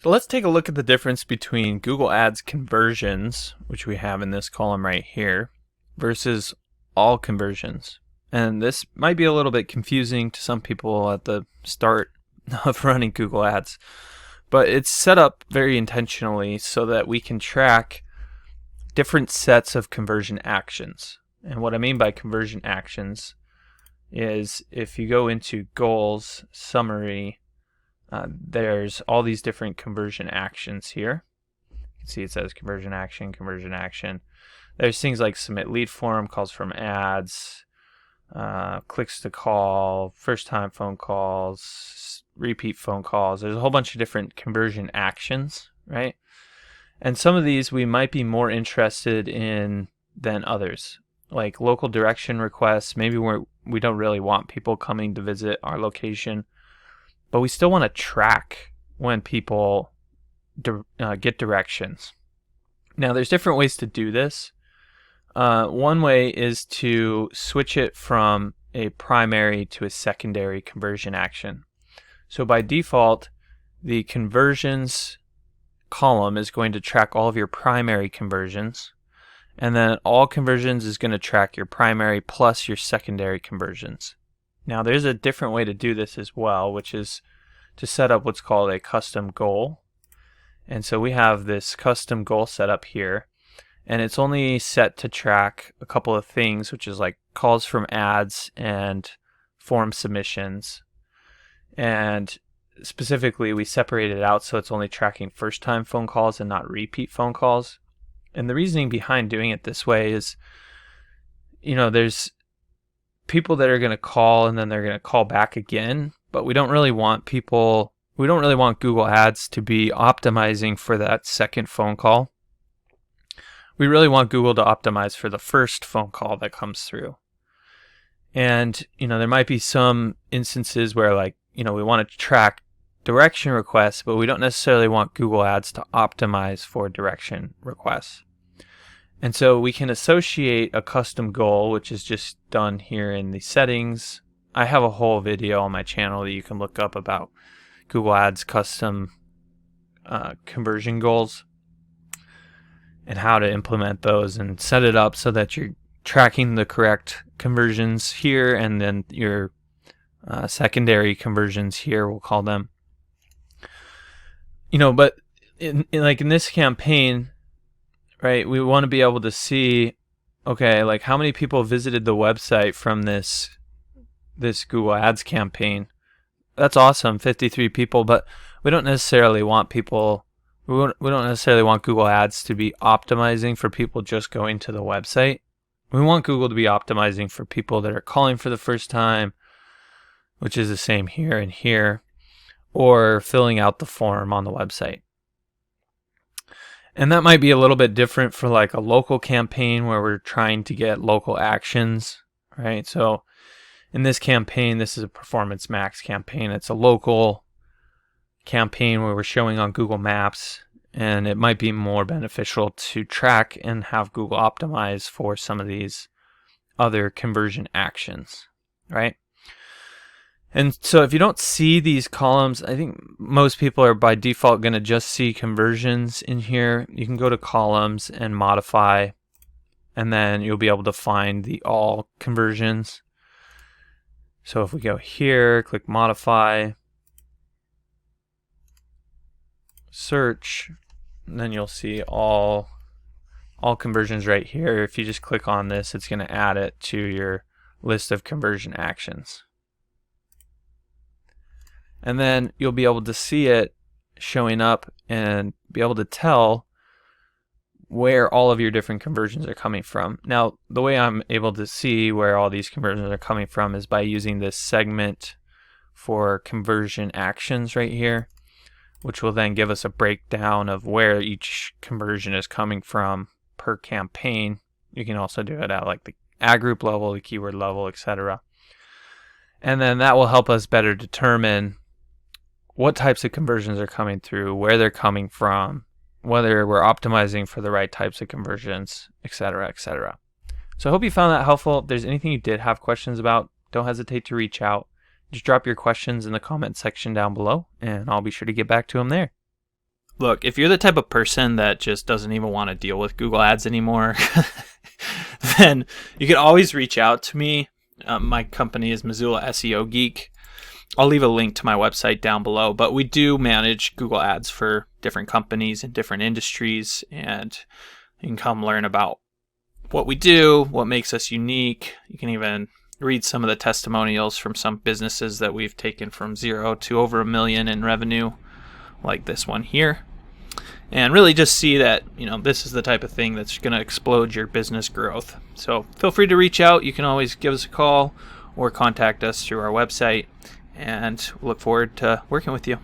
So let's take a look at the difference between Google Ads conversions, which we have in this column right here, versus all conversions. And this might be a little bit confusing to some people at the start of running Google Ads, but it's set up very intentionally so that we can track different sets of conversion actions. And what I mean by conversion actions is if you go into goals, summary, there's all these different conversion actions here. You can see it says conversion action, conversion action. There's things like submit lead form, calls from ads, clicks to call, first time phone calls, repeat phone calls. There's a whole bunch of different conversion actions, right? And some of these we might be more interested in than others. Like local direction requests, maybe we don't really want people coming to visit our location, but we still want to track when people get directions. Now, there's different ways to do this. One way is to switch it from a primary to a secondary conversion action. So by default, the conversions column is going to track all of your primary conversions, and then all conversions is going to track your primary plus your secondary conversions. Now, there's a different way to do this as well, which is to set up what's called a custom goal. And so we have this custom goal set up here, and it's only set to track a couple of things, which is like calls from ads and form submissions. And specifically, we separated it out so it's only tracking first-time phone calls and not repeat phone calls. And the reasoning behind doing it this way is, there's people that are going to call and then they're going to call back again, but we don't really want Google Ads to be optimizing for that second phone call. We really want Google to optimize for the first phone call that comes through. And, there might be some instances where we want to track direction requests, but we don't necessarily want Google Ads to optimize for direction requests. And so we can associate a custom goal, which is just done here in the settings. I have a whole video on my channel that you can look up about Google Ads custom conversion goals and how to implement those and set it up so that you're tracking the correct conversions here, and then your secondary conversions here, we'll call them. But in this campaign, right, we want to be able to see, okay, how many people visited the website from this Google Ads campaign. That's awesome, 53 people, but we don't necessarily want Google Ads to be optimizing for people just going to the website. We want Google to be optimizing for people that are calling for the first time, which is the same here and here, or filling out the form on the website. And that might be a little bit different for a local campaign where we're trying to get local actions, right? So in this campaign, this is a Performance Max campaign. It's a local campaign where we're showing on Google Maps, and it might be more beneficial to track and have Google optimize for some of these other conversion actions, right? And so if you don't see these columns, I think most people are by default going to just see conversions in here. You can go to columns and modify, and then you'll be able to find the all conversions. So if we go here, click modify, search, and then you'll see all conversions right here. If you just click on this, it's going to add it to your list of conversion actions. And then you'll be able to see it showing up and be able to tell where all of your different conversions are coming from. Now, the way I'm able to see where all these conversions are coming from is by using this segment for conversion actions right here, which will then give us a breakdown of where each conversion is coming from per campaign. You can also do it at the ad group level, the keyword level, etc. And then that will help us better determine what types of conversions are coming through, where they're coming from, whether we're optimizing for the right types of conversions, etc., etc. So I hope you found that helpful. If there's anything you did have questions about, don't hesitate to reach out. Just drop your questions in the comment section down below, and I'll be sure to get back to them there. Look, if you're the type of person that just doesn't even want to deal with Google Ads anymore, then you can always reach out to me. My company is Missoula SEO Geek. I'll leave a link to my website down below, but we do manage Google Ads for different companies in different industries, and you can come learn about what we do, what makes us unique. You can even read some of the testimonials from some businesses that we've taken from 0 to over $1 million in revenue, like this one here. And really just see that, this is the type of thing that's going to explode your business growth. So feel free to reach out. You can always give us a call or contact us through our website, and look forward to working with you.